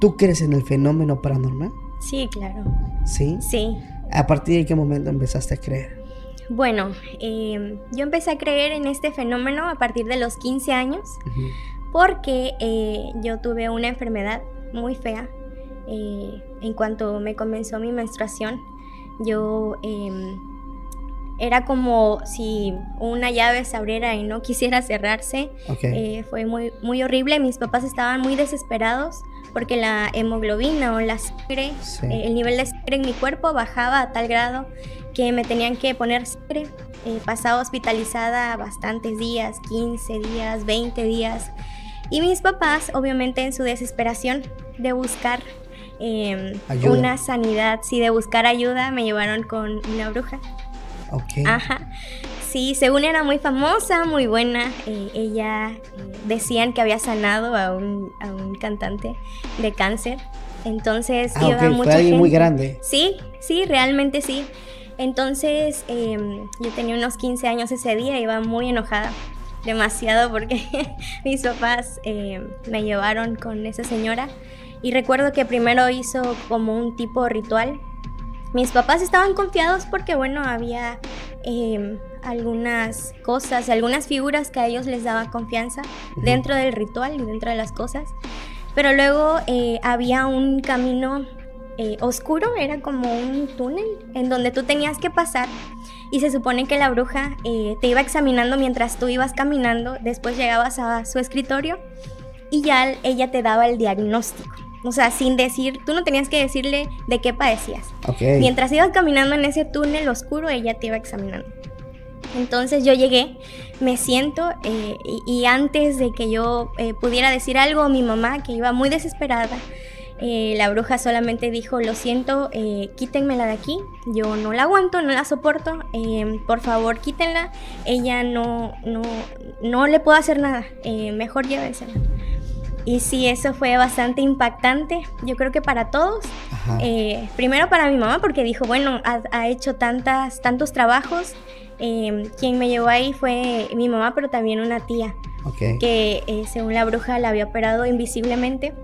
¿Tú crees en el fenómeno paranormal? Sí, claro. ¿Sí? Sí. ¿A partir de qué momento empezaste a creer? Bueno, yo empecé a creer en este fenómeno a partir de los 15 años porque yo tuve una enfermedad muy fea. En cuanto me comenzó mi menstruación, yo era como si una llave se abriera y no quisiera cerrarse. Fue muy, muy horrible. Mis papás estaban muy desesperados porque la hemoglobina o la sangre, el nivel de sangre en mi cuerpo bajaba a tal grado que me tenían que poner sangre. Pasaba hospitalizada bastantes días, 15 días, 20 días. Y mis papás, obviamente en su desesperación de buscar una sanidad, de buscar ayuda, me llevaron con una bruja. Ajá. Sí, según era muy famosa, muy buena. Ella decían que había sanado a un cantante de cáncer. Entonces iba mucha fue alguien gente. Muy grande. Sí, realmente sí. Entonces yo tenía unos 15 años ese día, iba muy enojada, demasiado, porque mis papás me llevaron con esa señora. Y recuerdo que primero hizo como un tipo ritual. Mis papás estaban confiados porque, bueno, había algunas cosas, algunas figuras que a ellos les daba confianza dentro del ritual y dentro de las cosas. Pero luego había un camino oscuro, era como un túnel en donde tú tenías que pasar. Y se supone que la bruja te iba examinando mientras tú ibas caminando. Después llegabas a su escritorio y ya ella te daba el diagnóstico. O sea, sin decir, tú no tenías que decirle de qué padecías. Mientras ibas caminando en ese túnel oscuro, ella te iba examinando. Entonces yo llegué, me siento y antes de que yo pudiera decir algo, mi mamá, que iba muy desesperada, la bruja solamente dijo: lo siento, quítenmela de aquí, yo no la aguanto, no la soporto, por favor quítenla, ella no le puedo hacer nada, mejor llévensela. Y sí, eso fue bastante impactante, yo creo que para todos. Primero para mi mamá, porque dijo, bueno, ha hecho tantos trabajos. Quien me llevó ahí fue mi mamá, pero también una tía, que según la bruja la había operado invisiblemente.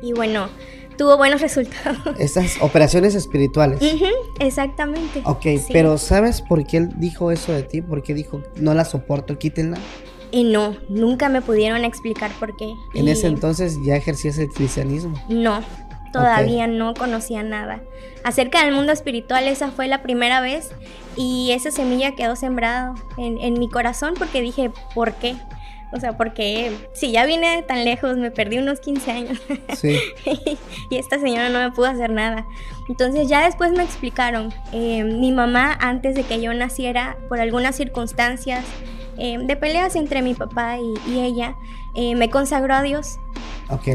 Y bueno, tuvo buenos resultados. Estas operaciones espirituales. Exactamente. Sí. Pero ¿sabes por qué él dijo eso de ti? ¿Por qué dijo, no la soporto, quítenla? No, nunca me pudieron explicar por qué. ¿En ese entonces ya ejercías el cristianismo? No, todavía no conocía nada acerca del mundo espiritual. Esa fue la primera vez y esa semilla quedó sembrada en mi corazón, porque dije, ¿por qué? O sea, porque si ya vine tan lejos, me perdí unos 15 años. Sí. Y esta señora no me pudo hacer nada. Entonces ya después me explicaron. Mi mamá, antes de que yo naciera, por algunas circunstancias de peleas entre mi papá y ella, me consagró a Dios.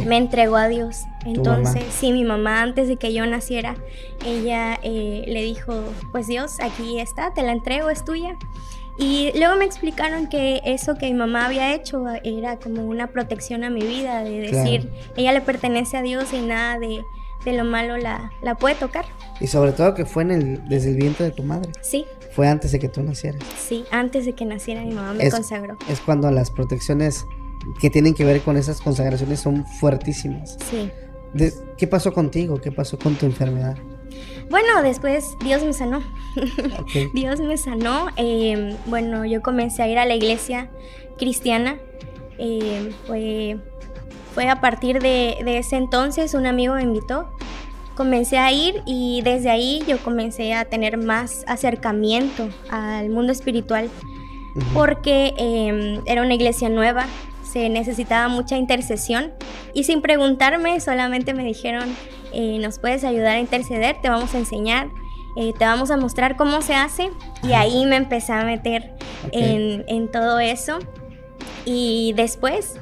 Me entregó a Dios. Entonces, sí, mi mamá, antes de que yo naciera, ella le dijo, pues Dios, aquí está, te la entrego, es tuya. Y luego me explicaron que eso que mi mamá había hecho era como una protección a mi vida, de decir, ella le pertenece a Dios y nada de lo malo la puede tocar. Y sobre todo que fue desde el vientre de tu madre. Sí. Fue antes de que tú nacieras. Sí, antes de que naciera mi mamá me consagró. Es cuando las protecciones que tienen que ver con esas consagraciones son fuertísimas. Sí. ¿Qué pasó contigo? ¿Qué pasó con tu enfermedad? Bueno, después Dios me sanó. Dios me sanó. Bueno, yo comencé a ir a la iglesia cristiana. Fue a partir de ese entonces, un amigo me invitó. Comencé a ir y desde ahí yo comencé a tener más acercamiento al mundo espiritual, porque era una iglesia nueva, se necesitaba mucha intercesión y sin preguntarme solamente me dijeron, nos puedes ayudar a interceder, te vamos a enseñar, te vamos a mostrar cómo se hace. Y ahí me empecé a meter en todo eso. Y después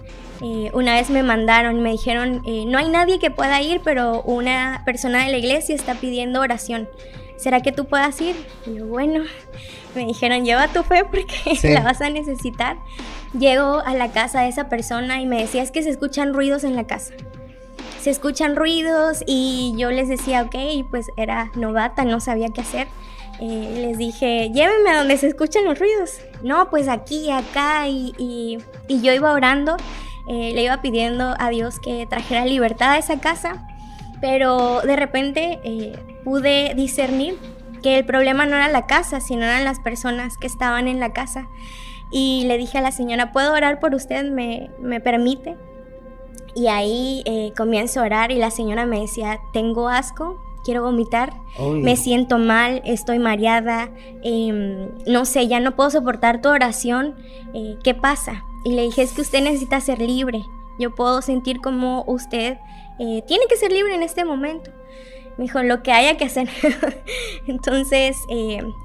una vez me mandaron y me dijeron, no hay nadie que pueda ir, pero una persona de la iglesia está pidiendo oración, ¿será que tú puedas ir? Y yo, bueno, me dijeron, lleva tu fe porque la vas a necesitar. Llego a la casa de esa persona y me decía, es que se escuchan ruidos en la casa. Se escuchan ruidos y yo les decía, ok, pues era novata, no sabía qué hacer. Les dije, llévenme a donde se escuchan los ruidos. No, pues aquí, acá, y yo iba orando. le iba pidiendo a Dios que trajera libertad a esa casa, pero de repente pude discernir que el problema no era la casa, sino eran las personas que estaban en la casa. Y le dije a la señora, ¿puedo orar por usted? ¿Me permite? Y ahí comienzo a orar y la señora me decía, tengo asco, quiero vomitar, me siento mal, estoy mareada, no sé, ya no puedo soportar tu oración, ¿qué pasa? Y le dije, es que usted necesita ser libre, yo puedo sentir como usted tiene que ser libre en este momento. Me dijo, lo que haya que hacer. Entonces,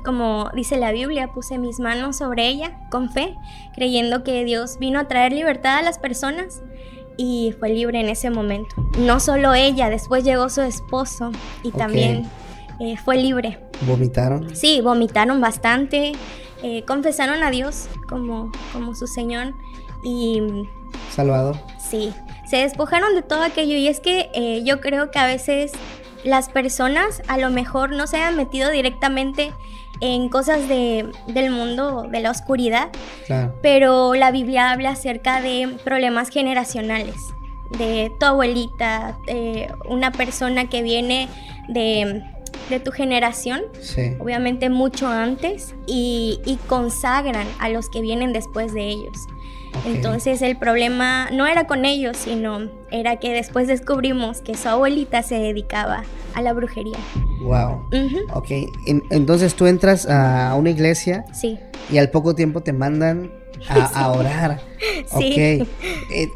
como dice la Biblia, puse mis manos sobre ella con fe, creyendo que Dios vino a traer libertad a las personas y fue libre en ese momento. No solo ella, después llegó su esposo y también fue libre. ¿Vomitaron? Sí, vomitaron bastante, confesaron a Dios como su Señor y... Salvador. Sí, se despojaron de todo aquello y es que yo creo que a veces las personas a lo mejor no se han metido directamente en cosas del mundo de la oscuridad, claro, pero la Biblia habla acerca de problemas generacionales, de tu abuelita, una persona que viene de tu generación, sí, obviamente mucho antes, y consagran a los que vienen después de ellos. Okay. Entonces el problema no era con ellos, sino era que después descubrimos que su abuelita se dedicaba a la brujería. Wow. Uh-huh. Ok, entonces tú entras a una iglesia, sí, y al poco tiempo te mandan a orar. Sí. Ok,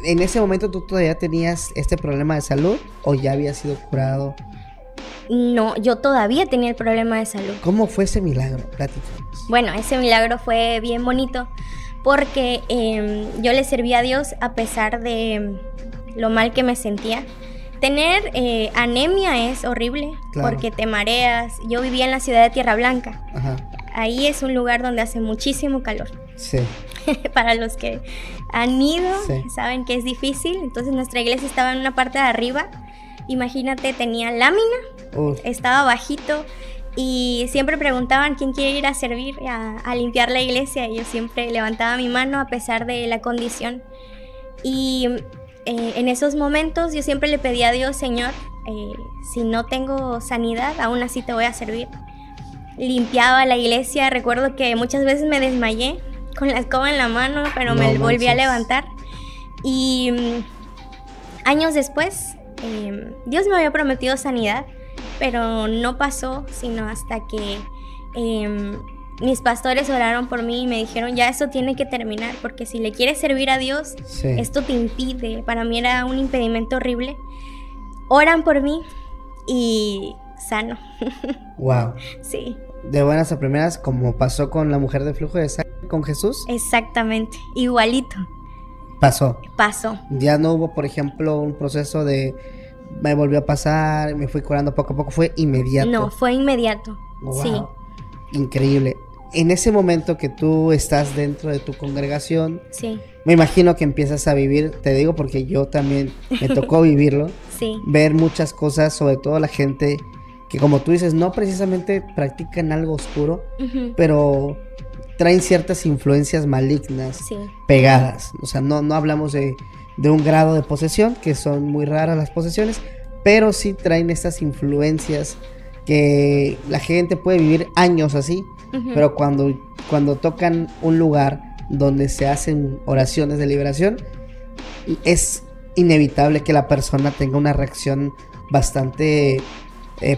¿en ese momento tú todavía tenías este problema de salud o ya había sido curado? No, yo todavía tenía el problema de salud. ¿Cómo fue ese milagro? Platícanos. Bueno, ese milagro fue bien bonito porque yo le serví a Dios a pesar de lo mal que me sentía. Tener anemia es horrible, claro, porque te mareas. Yo vivía en la ciudad de Tierra Blanca. Ajá. Ahí es un lugar donde hace muchísimo calor. Sí. Para los que han ido, sí, saben que es difícil. Entonces nuestra iglesia estaba en una parte de arriba. Imagínate, tenía lámina, estaba bajito y siempre preguntaban quién quiere ir a servir, a limpiar la iglesia. Y yo siempre levantaba mi mano a pesar de la condición. Y en esos momentos yo siempre le pedía a Dios, Señor, si no tengo sanidad, aún así te voy a servir. Limpiaba la iglesia, recuerdo que muchas veces me desmayé con la escoba en la mano, pero me volví a levantar. Y años después, Dios me había prometido sanidad, pero no pasó sino hasta que mis pastores oraron por mí y me dijeron, ya esto tiene que terminar, porque si le quieres servir a Dios, sí, esto te impide. Para mí era un impedimento horrible. Oran por mí y sano. Wow. Sí. De buenas a primeras, como pasó con la mujer de flujo de sangre con Jesús. Exactamente, igualito. Pasó. Ya no hubo, por ejemplo, un proceso de me volvió a pasar, me fui curando poco a poco, fue inmediato. No, fue inmediato. Wow. Sí. Increíble. En ese momento que tú estás dentro de tu congregación, sí, me imagino que empiezas a vivir, te digo porque yo también me tocó vivirlo, sí, ver muchas cosas, sobre todo la gente que, como tú dices, no precisamente practican algo oscuro, uh-huh, pero traen ciertas influencias malignas, sí, pegadas. O sea, no hablamos de un grado de posesión, que son muy raras las posesiones, pero sí traen estas influencias que la gente puede vivir años así, uh-huh, pero cuando tocan un lugar donde se hacen oraciones de liberación, es inevitable que la persona tenga una reacción bastante,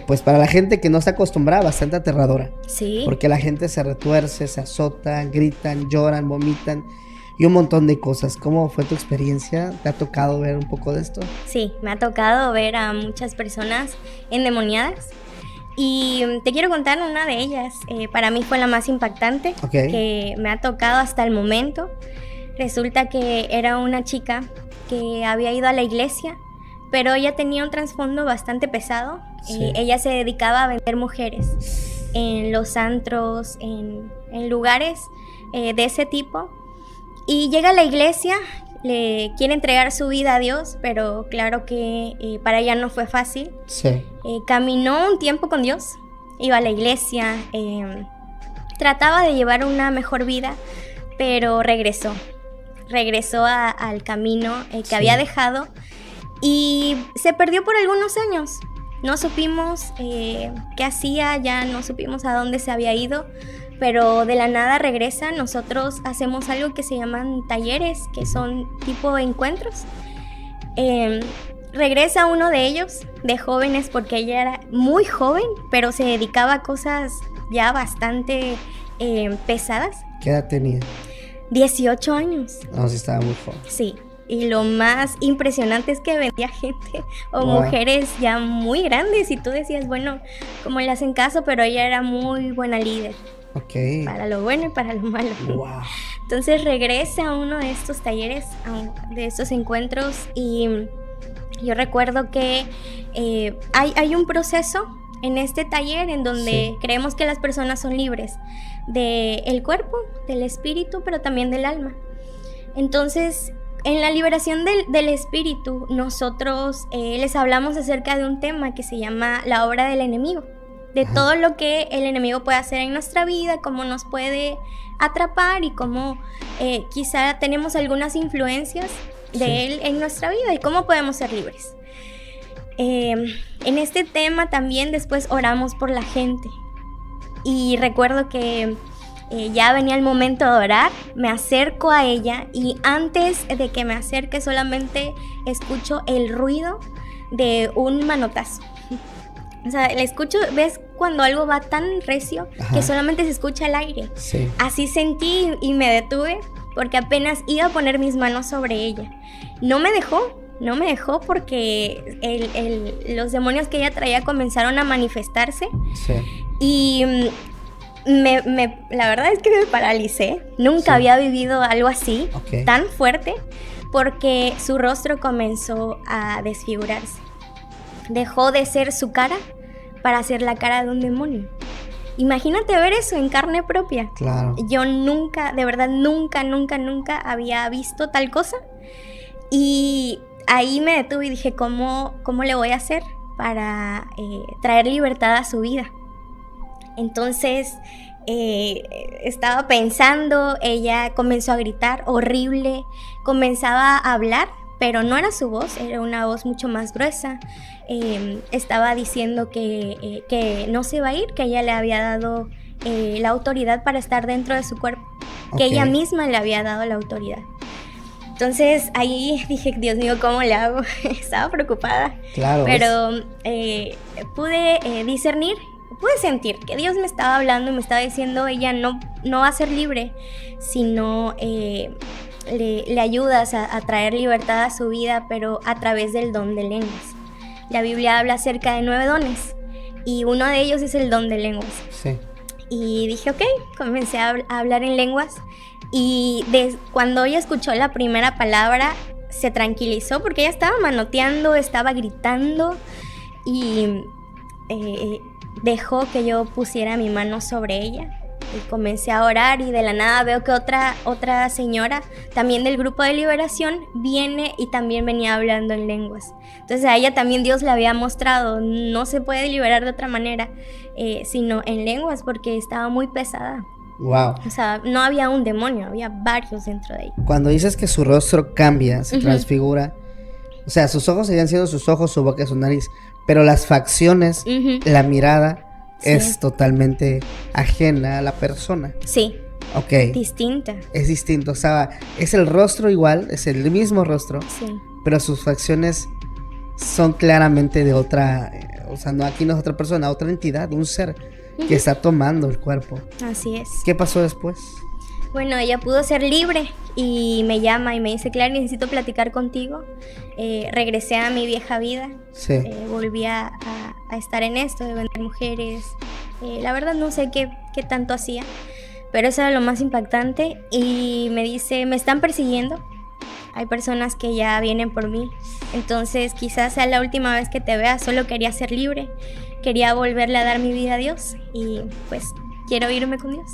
pues para la gente que no está acostumbrada, bastante aterradora. Sí. Porque la gente se retuerce, se azota, gritan, lloran, vomitan y un montón de cosas. ¿Cómo fue tu experiencia? ¿Te ha tocado ver un poco de esto? Sí, me ha tocado ver a muchas personas endemoniadas. Y te quiero contar una de ellas. Para mí fue la más impactante, okay, que me ha tocado hasta el momento. Resulta que era una chica que había ido a la iglesia, pero ella tenía un trasfondo bastante pesado. Sí. Ella se dedicaba a vender mujeres en los antros, en lugares de ese tipo. Y llega a la iglesia, le quiere entregar su vida a Dios, pero claro que para ella no fue fácil. Sí. Caminó un tiempo con Dios, iba a la iglesia, trataba de llevar una mejor vida, pero regresó regresó al camino que había dejado y se perdió por algunos años. No supimos qué hacía, ya no supimos a dónde se había ido, pero de la nada regresa. Nosotros hacemos algo que se llaman talleres, que son tipo encuentros. Regresa uno de ellos, de jóvenes, porque ella era muy joven, pero se dedicaba a cosas ya bastante pesadas. ¿Qué edad tenía? 18 años. No, sí estaba muy joven. Sí, y lo más impresionante es que vendía gente o mujeres ya muy grandes y tú decías, bueno, ¿cómo le hacen caso? Pero ella era muy buena líder. Ok. Para lo bueno y para lo malo. Wow. Entonces regresa a uno de estos talleres, de estos encuentros, y yo recuerdo que hay un proceso en este taller en donde creemos que las personas son libres del cuerpo, del espíritu, pero también del alma. Entonces, en la liberación del espíritu, nosotros les hablamos acerca de un tema que se llama la obra del enemigo. De todo lo que el enemigo puede hacer en nuestra vida, cómo nos puede atrapar y cómo quizá tenemos algunas influencias de él en nuestra vida y cómo podemos ser libres. En este tema también después oramos por la gente. Y recuerdo que ya venía el momento de orar, me acerco a ella y antes de que me acerque solamente escucho el ruido de un manotazo. O sea, le escucho, ¿ves cuando algo va tan recio que solamente se escucha el aire? Sí. Así sentí y me detuve porque apenas iba a poner mis manos sobre ella. No me dejó porque los demonios que ella traía comenzaron a manifestarse. Sí. Y la verdad es que me paralicé. Nunca había vivido algo así, tan fuerte, porque su rostro comenzó a desfigurarse. Dejó de ser su cara para ser la cara de un demonio. Imagínate ver eso en carne propia. Claro. Yo nunca, de verdad, nunca había visto tal cosa. Y ahí me detuve y dije, ¿cómo le voy a hacer para traer libertad a su vida? Entonces estaba pensando, ella comenzó a gritar horrible, comenzaba a hablar, pero no era su voz, era una voz mucho más gruesa. Estaba diciendo que no se iba a ir, que ella le había dado la autoridad para estar dentro de su cuerpo, que ella misma le había dado la autoridad. Entonces ahí dije, Dios mío, ¿cómo le hago? Estaba preocupada. Claro. Pero pude discernir, pude sentir que Dios me estaba hablando y me estaba diciendo, ella no va a ser libre, sino le ayudas a traer libertad a su vida, pero a través del don de lenguas. La Biblia habla acerca de 9 dones y uno de ellos es el don de lenguas. Sí. Y dije, ok, comencé a hablar en lenguas. Y cuando ella escuchó la primera palabra, se tranquilizó porque ella estaba manoteando, estaba gritando y dejó que yo pusiera mi mano sobre ella. Y comencé a orar y de la nada veo que otra señora, también del grupo de liberación, viene y también venía hablando en lenguas. Entonces a ella también Dios le había mostrado, no se puede liberar de otra manera, sino en lenguas porque estaba muy pesada. Wow. O sea, no había un demonio, había varios dentro de ella. Cuando dices que su rostro cambia, se transfigura, o sea, sus ojos seguían siendo sus ojos, su boca, su nariz, pero las facciones, la mirada es totalmente ajena a la persona. Sí. Ok. Distinta. Es distinto, o sea, es el rostro igual, es el mismo rostro, pero sus facciones son claramente de otra, o sea, no, aquí no es otra persona, otra entidad, un ser que está tomando el cuerpo. Así es. ¿Qué pasó después? Bueno, ella pudo ser libre y me llama y me dice, Claire, necesito platicar contigo. Regresé a mi vieja vida. Sí. Volví a estar en esto de vender mujeres. La verdad no sé qué tanto hacía, pero eso era lo más impactante. Y me dice, me están persiguiendo. Hay personas que ya vienen por mí. Entonces quizás sea la última vez que te vea. Solo quería ser libre. Quería volverle a dar mi vida a Dios. Y pues quiero irme con Dios.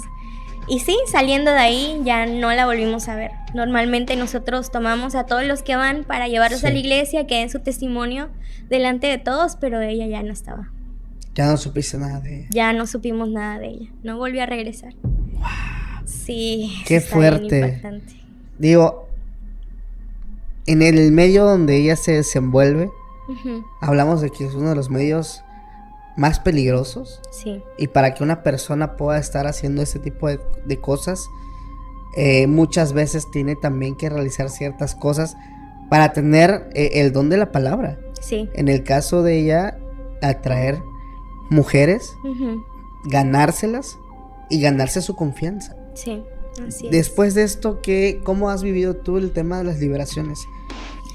Y sí, saliendo de ahí ya no la volvimos a ver. Normalmente nosotros tomamos a todos los que van para llevarlos a la iglesia, que den su testimonio delante de todos, pero ella ya no estaba. Ya no supiste nada de ella. Ya no supimos nada de ella. No volvió a regresar. Wow. Sí. Qué fuerte. Digo, en el medio donde ella se desenvuelve, hablamos de que es uno de los medios más peligrosos. Sí. Y para que una persona pueda estar haciendo este tipo de cosas, muchas veces tiene también que realizar ciertas cosas para tener el don de la palabra. Sí. En el caso de ella, atraer mujeres, ganárselas y ganarse su confianza. Sí, así es. Después de esto, ¿cómo has vivido tú el tema de las liberaciones?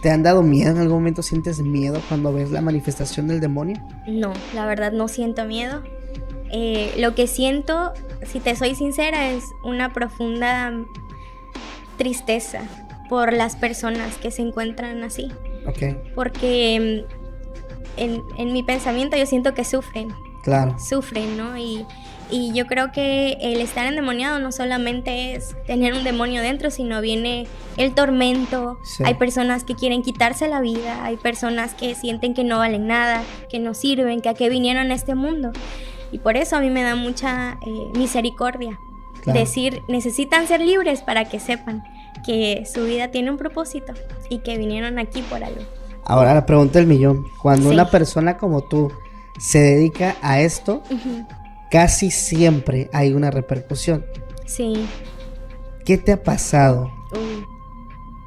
¿Te han dado miedo en algún momento? ¿Sientes miedo cuando ves la manifestación del demonio? No, la verdad no siento miedo. Lo que siento, si te soy sincera, es una profunda tristeza por las personas que se encuentran así. Okay. Porque en mi pensamiento yo siento que sufren. Claro. Sufren, ¿no? Y yo creo que el estar endemoniado no solamente es tener un demonio dentro, sino viene el tormento. Sí. Hay personas que quieren quitarse la vida, hay personas que sienten que no valen nada, que no sirven, que a qué vinieron a este mundo. Y por eso a mí me da mucha misericordia. Claro. Decir, necesitan ser libres para que sepan que su vida tiene un propósito y que vinieron aquí por algo. Ahora la pregunta del millón. Cuando una persona como tú se dedica a esto, casi siempre hay una repercusión. Sí. ¿Qué te ha pasado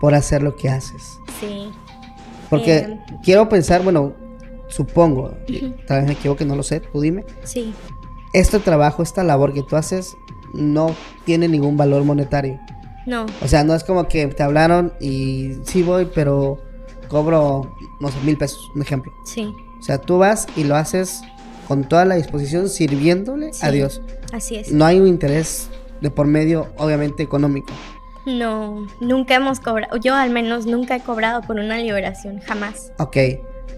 por hacer lo que haces? Sí. Porque quiero pensar, bueno, supongo, tal vez me equivoque, no lo sé, tú dime. Sí. Este trabajo, esta labor que tú haces, no tiene ningún valor monetario. No. O sea, no es como que te hablaron y sí voy, pero cobro, no sé, 1,000 pesos, un ejemplo. Sí. O sea, tú vas y lo haces con toda la disposición, sirviéndole a Dios. Así es. No hay un interés de por medio, obviamente, económico. No, nunca hemos cobrado, yo al menos nunca he cobrado por una liberación, jamás. Ok,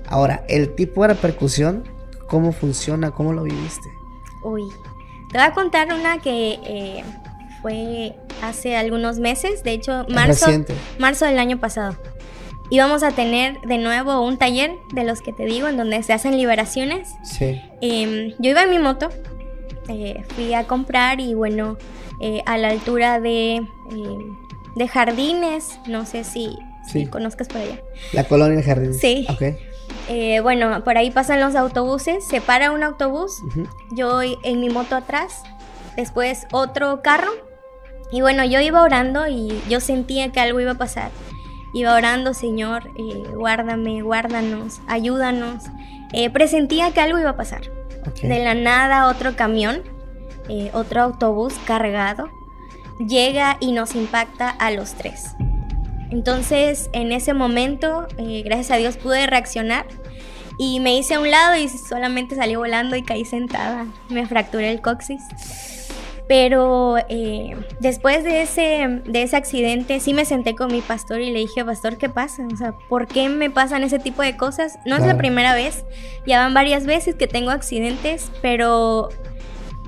ahora, el tipo de repercusión, ¿cómo funciona? ¿Cómo lo viviste? Uy, te voy a contar una que fue hace algunos meses, de hecho, marzo del año pasado. Íbamos a tener de nuevo un taller de los que te digo, en donde se hacen liberaciones. Sí. Yo iba en mi moto, fui a comprar y bueno, a la altura de Jardines, no sé si conozcas por allá. La colonia de Jardines. Sí. Okay. Bueno, por ahí pasan los autobuses, se para un autobús, yo en mi moto atrás, después otro carro, y bueno, yo iba orando y yo sentía que algo iba a pasar. Iba orando, Señor, guárdame, guárdanos, ayúdanos. Presentía que algo iba a pasar. Okay. De la nada, otro camión, otro autobús cargado, llega y nos impacta a los tres. Entonces, en ese momento, gracias a Dios pude reaccionar y me hice a un lado y solamente salí volando y caí sentada. Me fracturé el coxis. Pero después de ese accidente sí me senté con mi pastor y le dije, pastor, ¿qué pasa? O sea, ¿por qué me pasan ese tipo de cosas? No es la primera vez, ya van varias veces que tengo accidentes, pero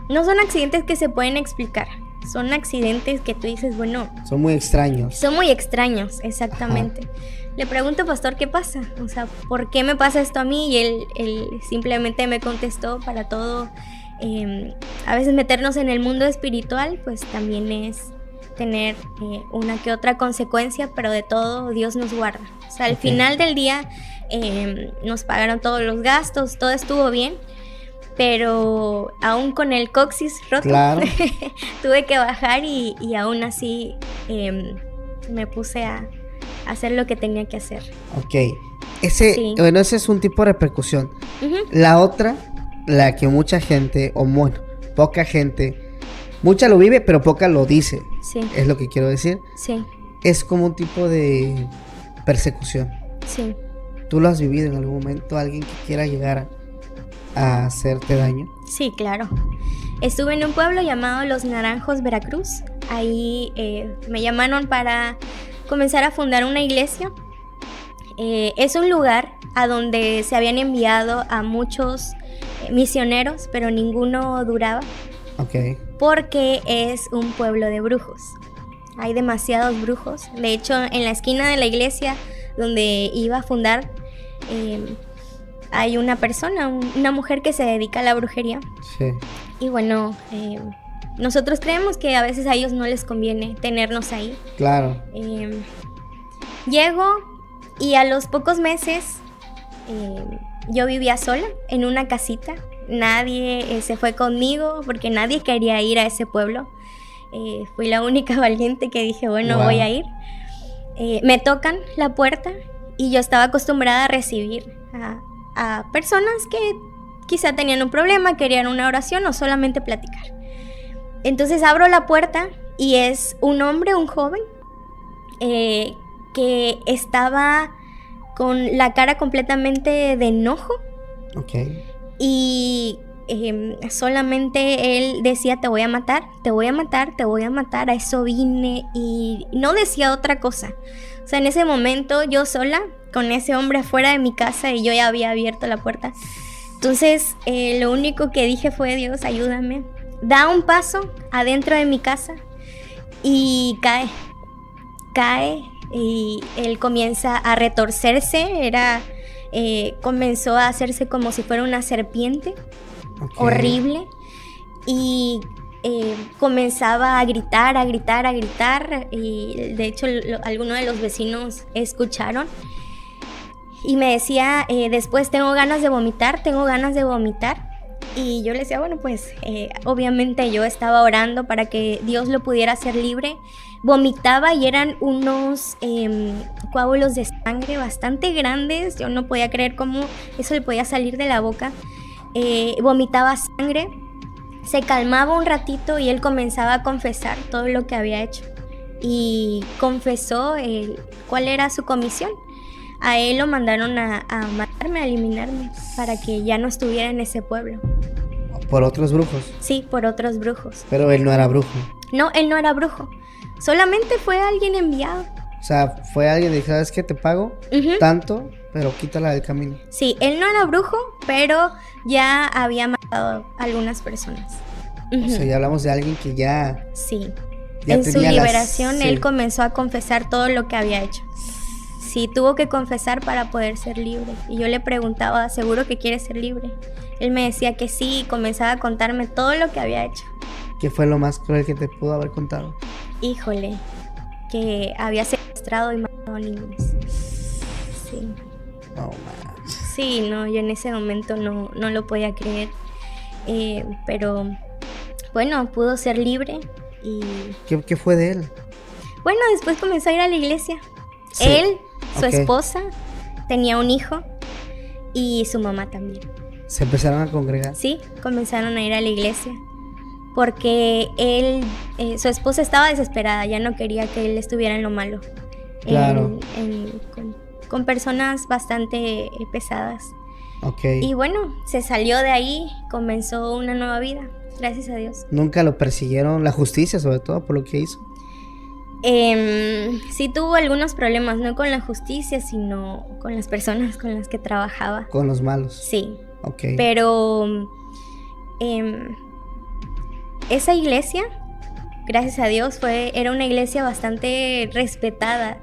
no son accidentes que se pueden explicar. Son accidentes que tú dices, bueno... Son muy extraños. Son muy extraños, exactamente. Ajá. Le pregunto, pastor, ¿qué pasa? O sea, ¿por qué me pasa esto a mí? Y él simplemente me contestó, para todo... a veces meternos en el mundo espiritual pues también es tener una que otra consecuencia, pero de todo Dios nos guarda. O sea, al final del día nos pagaron todos los gastos, todo estuvo bien, pero aún con el coxis roto, claro. Tuve que bajar y aún así me puse a hacer lo que tenía que hacer. Ok, bueno, ese es un tipo de repercusión. La otra, la que mucha gente, o bueno, poca gente, mucha lo vive, pero poca lo dice. Sí. Es lo que quiero decir. Sí. Es como un tipo de persecución. Sí. ¿Tú lo has vivido en algún momento? ¿Alguien que quiera llegar a hacerte daño? Sí, claro. Estuve en un pueblo llamado Los Naranjos, Veracruz. Ahí me llamaron para comenzar a fundar una iglesia. Es un lugar a donde se habían enviado a muchos misioneros, pero ninguno duraba. Okay. Porque es un pueblo de brujos. Hay demasiados brujos. De hecho, en la esquina de la iglesia donde iba a fundar, hay una persona, una mujer que se dedica a la brujería. Sí. Y bueno, nosotros creemos que a veces a ellos no les conviene tenernos ahí. Claro. Llego, Y a los pocos meses yo vivía sola en una casita. Nadie se fue conmigo porque nadie quería ir a ese pueblo. Fui la única valiente que dije, bueno, wow, voy a ir. Me tocan la puerta y yo estaba acostumbrada a recibir a personas que quizá tenían un problema, querían una oración o solamente platicar. Entonces abro la puerta y es un hombre, un joven, que estaba con la cara completamente de enojo. Okay. Y solamente él decía, te voy a matar, te voy a matar, te voy a matar, a eso vine, y no decía otra cosa. O sea, en ese momento yo sola, con ese hombre afuera de mi casa y yo ya había abierto la puerta. Entonces, lo único que dije fue, Dios, ayúdame. Da un paso adentro de mi casa y cae y él comienza a retorcerse, comenzó a hacerse como si fuera una serpiente. Okay. Horrible, y comenzaba a gritar, y de hecho algunos de los vecinos escucharon y me decía, después tengo ganas de vomitar, y yo le decía, bueno, pues obviamente yo estaba orando para que Dios lo pudiera hacer libre. Vomitaba y eran unos coágulos de sangre bastante grandes, yo no podía creer cómo eso le podía salir de la boca. Vomitaba sangre, se calmaba un ratito y él comenzaba a confesar todo lo que había hecho y confesó cuál era su comisión. A él lo mandaron a matarme, a eliminarme, para que ya no estuviera en ese pueblo. ¿Por otros brujos? Sí, por otros brujos. Pero él no era brujo. No, él no era brujo, solamente fue alguien enviado. O sea, fue alguien que dijo, ¿sabes qué? Te pago tanto, pero quítala del camino. Sí, él no era brujo, pero ya había matado a algunas personas. O sea, ya hablamos de alguien que ya... Sí, ya en su liberación él comenzó a confesar todo lo que había hecho. Sí, tuvo que confesar para poder ser libre. Y yo le preguntaba, ¿seguro que quieres ser libre? Él me decía que sí y comenzaba a contarme todo lo que había hecho. ¿Qué fue lo más cruel que te pudo haber contado? Híjole, que había secuestrado y matado a niños. Sí. Oh, man. Sí, no, yo en ese momento no lo podía creer. Pero bueno, pudo ser libre y... ¿Qué fue de él? Bueno, después comenzó a ir a la iglesia. Sí. Él, su esposa, tenía un hijo y su mamá también. ¿Se empezaron a congregar? Sí, comenzaron a ir a la iglesia. Porque él, su esposa estaba desesperada, ya no quería que él estuviera en lo malo. Claro. Con personas bastante pesadas. Okay. Y bueno, se salió de ahí, comenzó una nueva vida, gracias a Dios. ¿Nunca lo persiguieron la justicia, sobre todo, por lo que hizo? Sí tuvo algunos problemas, no con la justicia, sino con las personas con las que trabajaba. ¿Con los malos? Sí. Okay. Pero esa iglesia, gracias a Dios, era una iglesia bastante respetada.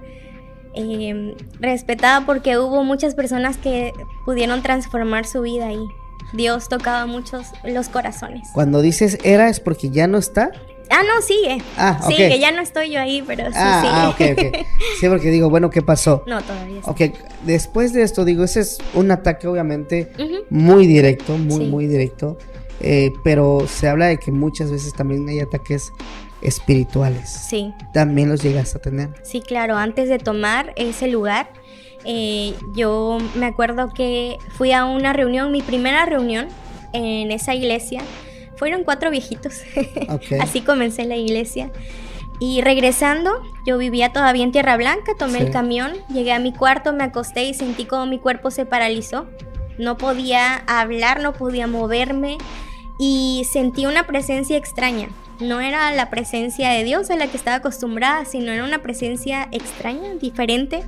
Respetada porque hubo muchas personas que pudieron transformar su vida ahí. Dios tocaba muchos los corazones. Cuando dices era, ¿es porque ya no está? Ah, no, sigue. Okay. Sí, que ya no estoy yo ahí, pero sí sigue. Okay. Sí, porque digo, bueno, ¿qué pasó? No, todavía sí. Ok, después de esto, digo, ese es un ataque obviamente muy directo, muy directo. Pero se habla de que muchas veces también hay ataques espirituales. Sí. ¿También los llegaste a tener? Sí, claro. Antes de tomar ese lugar, yo me acuerdo que fui a una reunión, mi primera reunión en esa iglesia. Fueron 4 viejitos. Okay. Así comencé la iglesia. Y regresando, yo vivía todavía en Tierra Blanca, tomé el camión, llegué a mi cuarto, me acosté y sentí como mi cuerpo se paralizó. No podía hablar, no podía moverme y sentí una presencia extraña. No era la presencia de Dios a la que estaba acostumbrada, sino era una presencia extraña, diferente.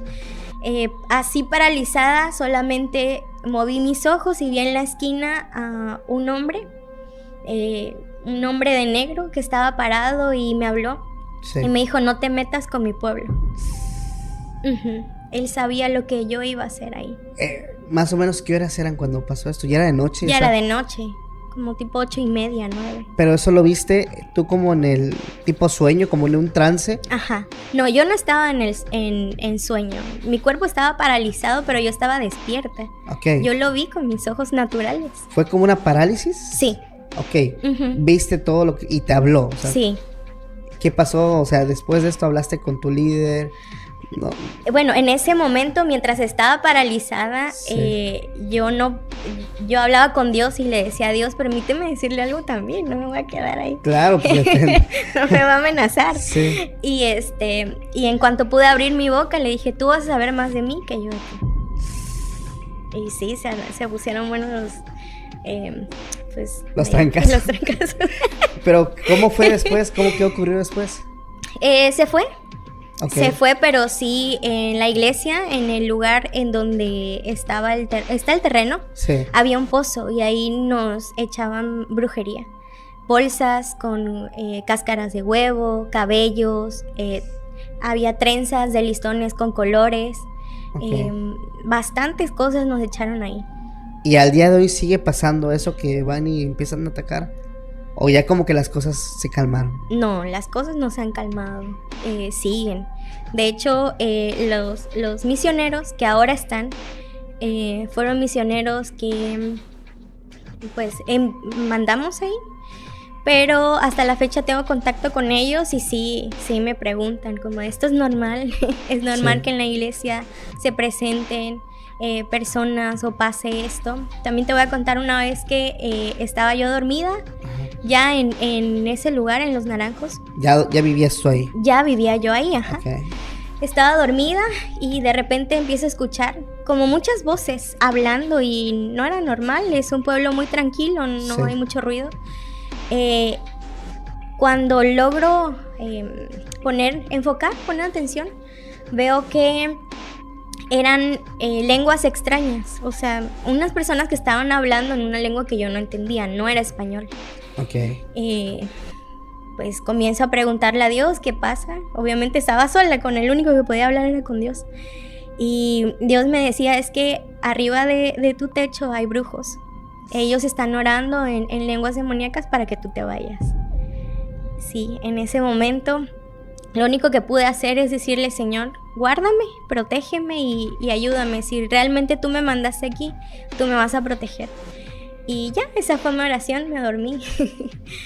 Así paralizada, solamente moví mis ojos y vi en la esquina a un hombre de negro que estaba parado y me habló. Sí. Y me dijo, no te metas con mi pueblo. Él sabía lo que yo iba a hacer ahí. Más o menos, ¿qué horas eran cuando pasó esto? ¿Ya era de noche? Ya era de noche, como tipo 8:30, 9. Pero eso lo viste tú como en el tipo sueño, como en un trance. Ajá. No, yo no estaba en sueño. Mi cuerpo estaba paralizado, pero yo estaba despierta. Ok. Yo lo vi con mis ojos naturales. ¿Fue como una parálisis? Sí. Ok. Viste todo lo que... y te habló. O sea, sí. ¿Qué pasó? O sea, después de esto hablaste con tu líder. No. Bueno, en ese momento, mientras estaba paralizada, sí. Yo hablaba con Dios y le decía a Dios, permíteme decirle algo también, no me voy a quedar ahí. Claro, pues no me va a amenazar. Sí. Y en cuanto pude abrir mi boca, le dije, tú vas a saber más de mí que yo de ti. Y sí, se pusieron buenos los trancas. Los trancas. Pero, ¿cómo fue después? ¿Qué ocurrió después? Se fue. Okay. Se fue, pero sí en la iglesia, en el lugar en donde está el terreno, sí. Había un pozo y ahí nos echaban brujería. Bolsas con cáscaras de huevo, cabellos, había trenzas de listones con colores, okay. Bastantes cosas nos echaron ahí. ¿Y al día de hoy sigue pasando eso que van y empiezan a atacar? ¿O ya como que las cosas se calmaron? No, las cosas no se han calmado, siguen. De hecho, los misioneros que ahora están, fueron misioneros que pues mandamos ahí. Pero hasta la fecha tengo contacto con ellos y sí me preguntan como esto es normal, es normal sí. Que en la iglesia se presenten personas o pase esto. También te voy a contar una vez que estaba yo dormida. Ya en ese lugar, en Los Naranjos. ¿Ya vivías tú ahí? Ya vivía yo ahí, ajá. Okay. Estaba dormida y de repente empiezo a escuchar como muchas voces hablando y no era normal, es un pueblo muy tranquilo, no sí. Hay mucho ruido. Cuando logro poner atención, veo que eran lenguas extrañas, o sea, unas personas que estaban hablando en una lengua que yo no entendía, no era español. Okay. Pues comienzo a preguntarle a Dios qué pasa. Obviamente estaba sola, con el único que podía hablar era con Dios. Y Dios me decía, es que arriba de tu techo hay brujos. Ellos están orando en lenguas demoníacas para que tú te vayas. Sí, en ese momento lo único que pude hacer es decirle, Señor, guárdame, protégeme y ayúdame. Si realmente tú me mandaste aquí, tú me vas a proteger. Y ya, esa fue mi oración, me dormí.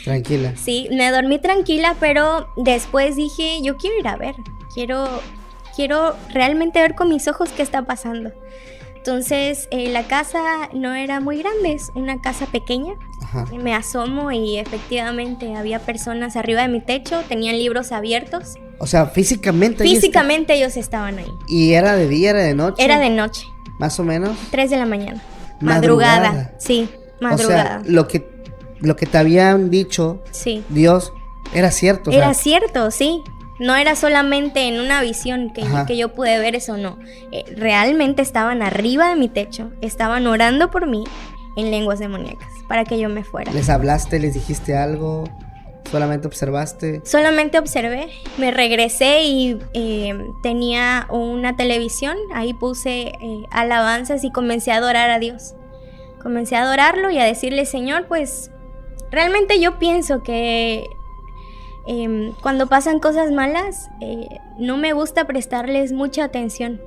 Tranquila. Sí, me dormí tranquila, pero después dije, yo quiero ir a ver. Quiero realmente ver con mis ojos qué está pasando. Entonces, la casa no era muy grande, es una casa pequeña. Ajá. Me asomo y efectivamente había personas arriba de mi techo, tenían libros abiertos. O sea, físicamente ellos estaban ahí. ¿Y era de día, era de noche? Era de noche. ¿Más o menos? 3 de la mañana. Madrugada. Sí, madrugada. O sea, lo que te habían dicho, sí. Dios, era cierto. Era cierto, sí. No era solamente en una visión que yo pude ver eso, no. Realmente estaban arriba de mi techo, estaban orando por mí en lenguas demoníacas para que yo me fuera. ¿Les hablaste, les dijiste algo? ¿Solamente observaste? Solamente observé, me regresé y tenía una televisión, ahí puse alabanzas y comencé a adorar a Dios. Comencé a adorarlo y a decirle, Señor, pues realmente yo pienso que cuando pasan cosas malas, no me gusta prestarles mucha atención.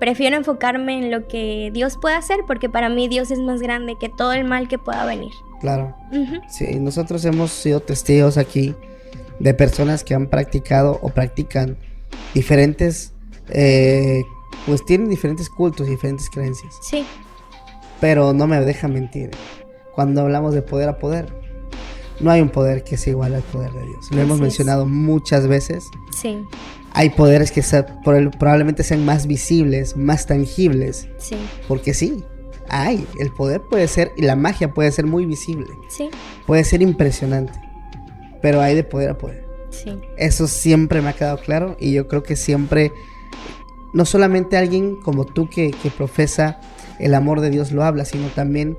Prefiero enfocarme en lo que Dios puede hacer, porque para mí Dios es más grande que todo el mal que pueda venir. Claro. Uh-huh. Sí, nosotros hemos sido testigos aquí de personas que han practicado o practican diferentes, pues tienen diferentes cultos, diferentes creencias. Sí. Pero no me deja mentir. Cuando hablamos de poder a poder, no hay un poder que sea igual al poder de Dios. Lo hemos mencionado muchas veces. Sí. Hay poderes que probablemente sean más visibles, más tangibles. Sí. Porque sí, el poder puede ser, y la magia puede ser muy visible. Sí. Puede ser impresionante. Pero hay de poder a poder. Sí. Eso siempre me ha quedado claro. Y yo creo que siempre, no solamente alguien como tú que profesa el amor de Dios lo habla, sino también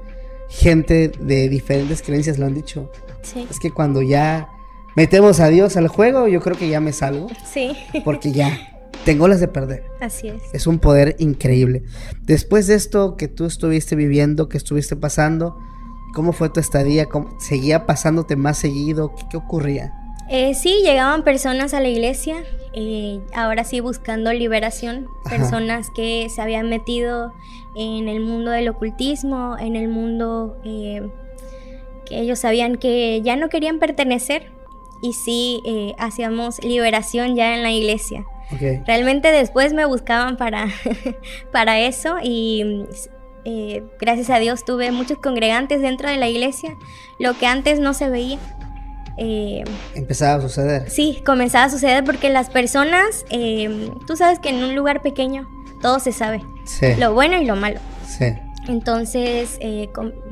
gente de diferentes creencias lo han dicho. Sí. Es que cuando ya metemos a Dios al juego, yo creo que ya me salgo. Sí. Porque ya tengo las de perder. Así es. Es un poder increíble. Después de esto que tú estuviste viviendo, que estuviste pasando, ¿Cómo fue tu estadía? ¿Seguía pasándote más seguido? ¿Qué ocurría? Sí, llegaban personas a la iglesia, ahora sí buscando liberación, personas que se habían metido en el mundo del ocultismo, en el mundo que ellos sabían que ya no querían pertenecer, y sí, hacíamos liberación ya en la iglesia. Okay. Realmente después me buscaban para, para eso, y gracias a Dios tuve muchos congregantes dentro de la iglesia, lo que antes no se veía. Empezaba a suceder. Sí, comenzaba a suceder porque las personas, tú sabes que en un lugar pequeño todo se sabe, sí, lo bueno y lo malo. Sí. Entonces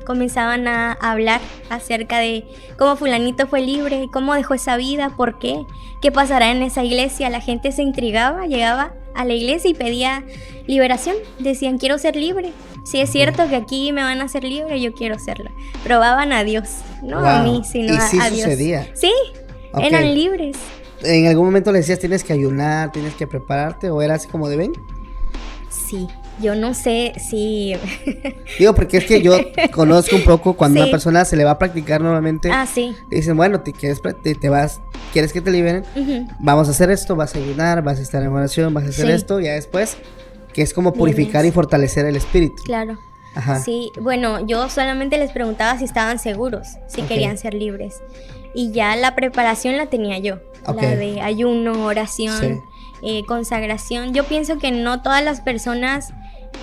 comenzaban a hablar acerca de cómo fulanito fue libre, cómo dejó esa vida, por qué pasará en esa iglesia. La gente se intrigaba, llegaba a la iglesia y pedía liberación, decían quiero ser libre. Si es cierto que aquí me van a hacer libre, yo quiero serlo. Probaban a Dios, no a mí, sino a Dios. Sucedía. Sí, eran libres. ¿En algún momento le decías tienes que ayunar, tienes que prepararte, o era así como de ven? Sí, yo no sé si... Digo, porque es que yo conozco un poco cuando una persona se le va a practicar nuevamente. Sí. Le dicen, bueno, ¿quieres que te liberen? Vamos a hacer esto, vas a ayunar, vas a estar en oración, vas a hacer esto, ya después, que es como purificar y fortalecer el espíritu. Claro. Ajá. Sí, bueno, yo solamente les preguntaba si estaban seguros, si querían ser libres. Y ya la preparación la tenía yo, la de ayuno, oración, consagración. Yo pienso que no todas las personas,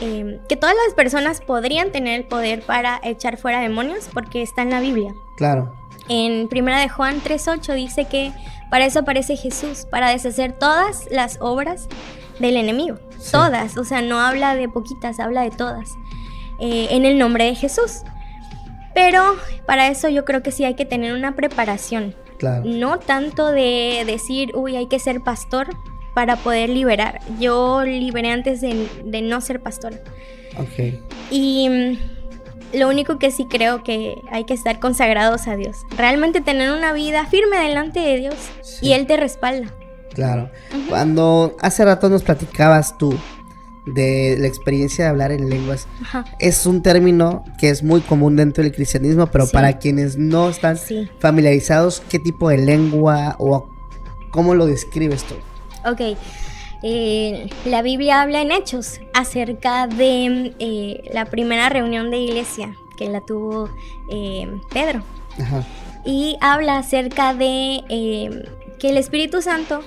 que todas las personas podrían tener el poder para echar fuera demonios, porque está en la Biblia. Claro. En 1 de Juan 3:8 dice que para eso aparece Jesús, para deshacer todas las obras del enemigo. Sí. Todas, o sea, no habla de poquitas, habla de todas. En el nombre de Jesús. Pero para eso yo creo que sí hay que tener una preparación. Claro. No tanto de decir, hay que ser pastor para poder liberar. Yo liberé antes de no ser pastora. Okay. Y lo único que sí creo que hay que estar consagrados a Dios. Realmente tener una vida firme delante de Dios, y Él te respalda. Claro. Cuando hace rato nos platicabas tú de la experiencia de hablar en lenguas, es un término que es muy común dentro del cristianismo, pero para quienes no están familiarizados, ¿qué tipo de lengua o cómo lo describes tú? Ok, la Biblia habla en Hechos acerca de la primera reunión de iglesia que la tuvo Pedro. Y habla acerca de que el Espíritu Santo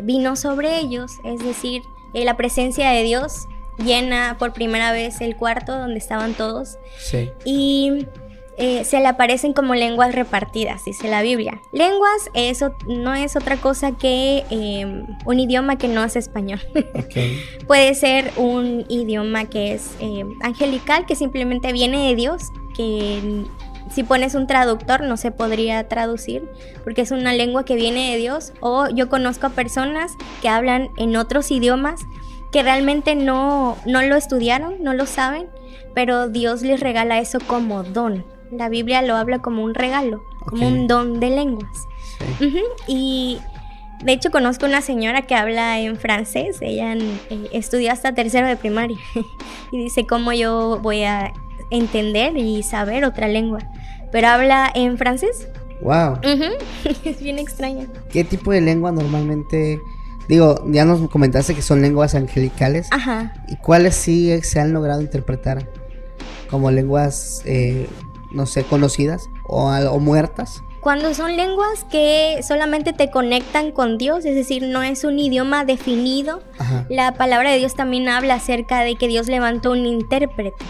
vino sobre ellos, es decir, la presencia de Dios llena por primera vez el cuarto donde estaban todos. Sí. Y se le aparecen como lenguas repartidas, dice la Biblia. Lenguas, eso no es otra cosa que un idioma que no es español. Okay. Puede ser un idioma que es angelical, que simplemente viene de Dios, que si pones un traductor no se podría traducir, porque es una lengua que viene de Dios. O yo conozco a personas que hablan en otros idiomas que realmente no lo estudiaron, no lo saben, pero Dios les regala eso como don. La Biblia lo habla como un regalo, como un don de lenguas. Sí. Y de hecho conozco una señora que habla en francés. Ella estudió hasta tercero de primaria y dice, ¿cómo yo voy a entender y saber otra lengua? Pero habla en francés. Wow. Es bien extraño. ¿Qué tipo de lengua normalmente? Digo, ya nos comentaste que son lenguas angelicales. ¿Y cuáles sí se han logrado interpretar como lenguas, no sé, conocidas o muertas? Cuando son lenguas que solamente te conectan con Dios, es decir, no es un idioma definido. La palabra de Dios también habla acerca de que Dios levantó un intérprete.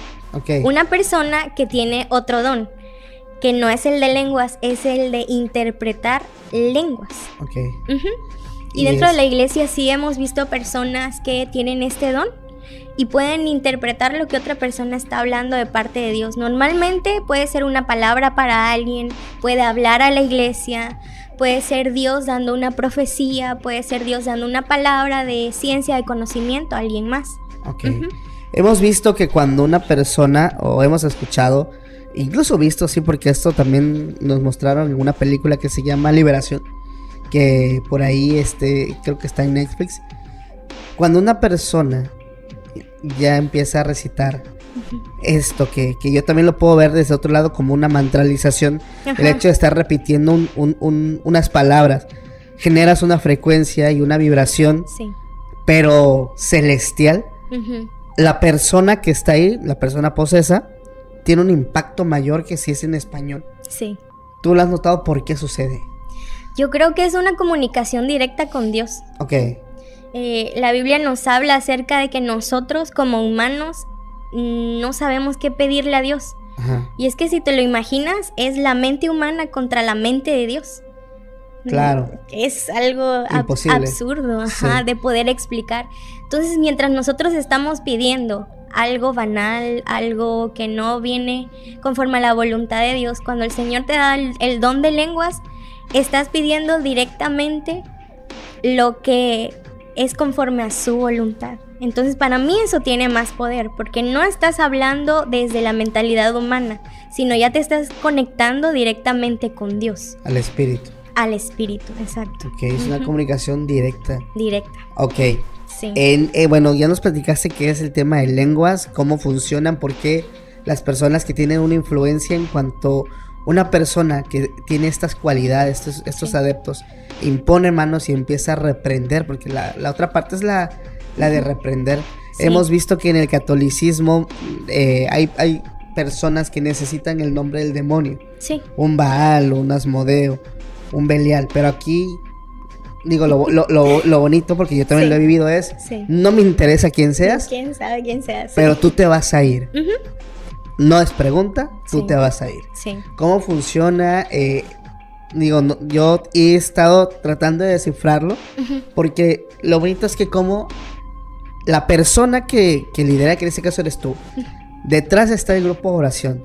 Una persona que tiene otro don, que no es el de lenguas, es el de interpretar lenguas. Y dentro de la iglesia sí hemos visto personas que tienen este don y pueden interpretar lo que otra persona está hablando de parte de Dios. Normalmente puede ser una palabra para alguien, puede hablar a la iglesia, puede ser Dios dando una profecía, puede ser Dios dando una palabra de ciencia, de conocimiento a alguien más. Hemos visto que cuando una persona, o hemos escuchado, incluso visto, sí, porque esto también nos mostraron en una película que se llama Liberación, que por ahí creo que está en Netflix. Cuando una persona ya empieza a recitar esto que yo también lo puedo ver desde otro lado como una mantralización. Ajá. El hecho de estar repitiendo unas palabras, generas una frecuencia y una vibración, sí, pero celestial. Uh-huh. La persona que está ahí, la persona posesa, tiene un impacto mayor que si es en español. Sí. ¿Tú lo has notado? ¿Por qué sucede? Yo creo que es una comunicación directa con Dios. Ok. La Biblia nos habla acerca de que nosotros como humanos no sabemos qué pedirle a Dios. Ajá. Y es que si te lo imaginas, es la mente humana contra la mente de Dios. Claro. Es algo absurdo, ajá, sí, de poder explicar. Entonces, mientras nosotros estamos pidiendo algo banal, algo que no viene conforme a la voluntad de Dios, cuando el Señor te da el don de lenguas, estás pidiendo directamente lo que es conforme a su voluntad. Entonces, para mí eso tiene más poder, porque no estás hablando desde la mentalidad humana, sino ya te estás conectando directamente con Dios. Al Espíritu. Al Espíritu, exacto. Ok, es una comunicación directa. Directa. Ok. Sí. Bueno, ya nos platicaste qué es el tema de lenguas, cómo funcionan, por qué las personas que tienen una influencia en cuanto una persona que tiene estas cualidades, estos sí, adeptos, impone manos y empieza a reprender, porque la otra parte es la de reprender. Sí. Hemos visto que en el catolicismo hay personas que necesitan el nombre del demonio. Sí. Un Baal, un Asmodeo, un Belial, pero aquí, digo, lo bonito, porque yo también sí, lo he vivido, es, sí, no me interesa quién seas. Quién sabe quién seas. Sí. Pero tú te vas a ir. Uh-huh. No es pregunta, tú sí, te vas a ir. Sí. ¿Cómo funciona? Yo he estado tratando de descifrarlo, uh-huh, porque lo bonito es que como la persona que lidera, que en este caso eres tú, uh-huh, detrás está el grupo de oración,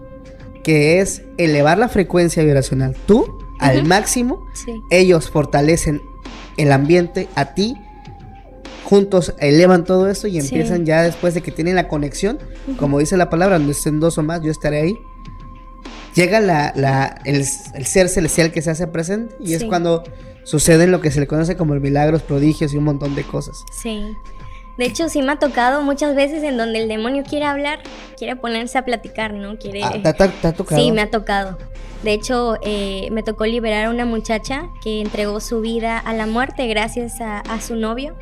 que es elevar la frecuencia vibracional. Tú, uh-huh, al máximo, sí, ellos fortalecen el ambiente, a ti, juntos elevan todo esto y empiezan, sí, ya después de que tienen la conexión, uh-huh, como dice la palabra, donde estén dos o más, yo estaré ahí. Llega el ser celestial que se hace presente y sí, es cuando suceden lo que se le conoce como el milagros, prodigios y un montón de cosas. Sí. De hecho, sí me ha tocado muchas veces en donde el demonio quiere hablar, quiere ponerse a platicar, ¿no? ¿Te ha tocado? Sí, me ha tocado. De hecho, me tocó liberar a una muchacha que entregó su vida a la muerte gracias a su novio.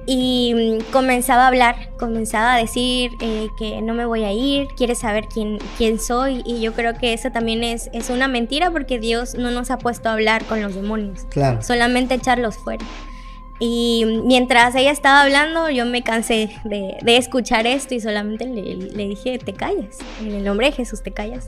Y comenzaba a hablar, comenzaba a decir que no me voy a ir, quiere saber quién soy. Y yo creo que eso también es una mentira, porque Dios no nos ha puesto a hablar con los demonios. Claro. Solamente echarlos fuera. Y mientras ella estaba hablando, yo me cansé de escuchar esto y solamente le dije, te callas, en el nombre de Jesús te callas.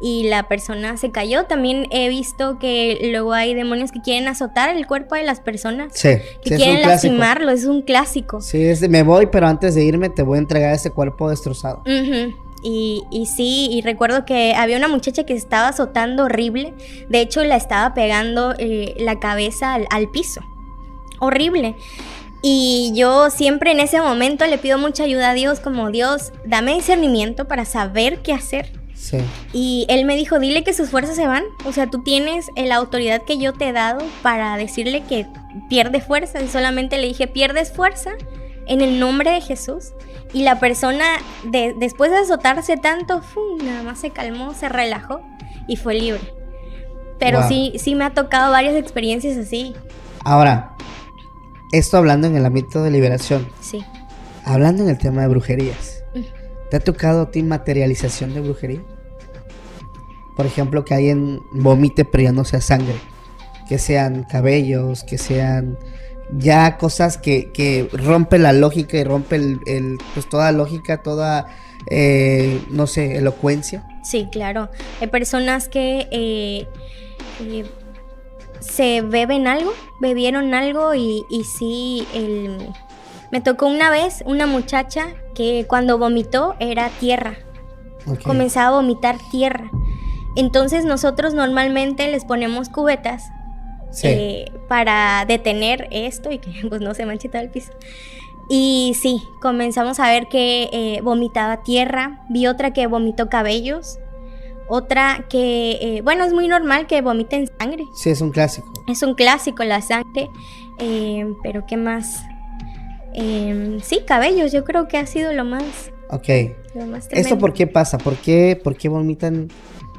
Y la persona se cayó. También he visto que luego hay demonios que quieren azotar el cuerpo de las personas. Sí, que quieren lastimarlo, es un clásico. Sí, me voy, pero antes de irme te voy a entregar ese cuerpo destrozado. Uh-huh. Y sí, y recuerdo que había una muchacha que estaba azotando horrible. De hecho, la estaba pegando la cabeza al piso. Horrible. Y yo siempre en ese momento le pido mucha ayuda a Dios, como Dios, dame discernimiento para saber qué hacer. Sí. Y él me dijo, dile que sus fuerzas se van. O sea, tú tienes la autoridad que yo te he dado para decirle que pierde fuerza. Y solamente le dije, pierdes fuerza en el nombre de Jesús. Y la persona, después de azotarse tanto, nada más se calmó, se relajó y fue libre. Pero wow, sí me ha tocado varias experiencias así. Ahora, esto hablando en el ámbito de liberación. Sí. Hablando en el tema de brujerías. ¿Te ha tocado a ti materialización de brujería? Por ejemplo, que alguien vomite pero ya no sea sangre. Que sean cabellos, que sean ya cosas que rompe la lógica y rompe pues toda lógica, toda, no sé, elocuencia. Sí, claro. Hay personas que se bebieron algo y sí, me tocó una vez una muchacha que cuando vomitó era tierra. Okay. Comenzaba a vomitar tierra. Entonces nosotros normalmente les ponemos cubetas, sí, para detener esto y que pues no se manche todo el piso. Y sí, comenzamos a ver que vomitaba tierra. Vi otra que vomitó cabellos. Otra que, bueno, es muy normal que vomiten sangre. Sí, es un clásico. Es un clásico la sangre. Pero ¿qué más? Sí, cabellos, yo creo que ha sido lo más Ok. ¿Esto por qué pasa? ¿Por qué vomitan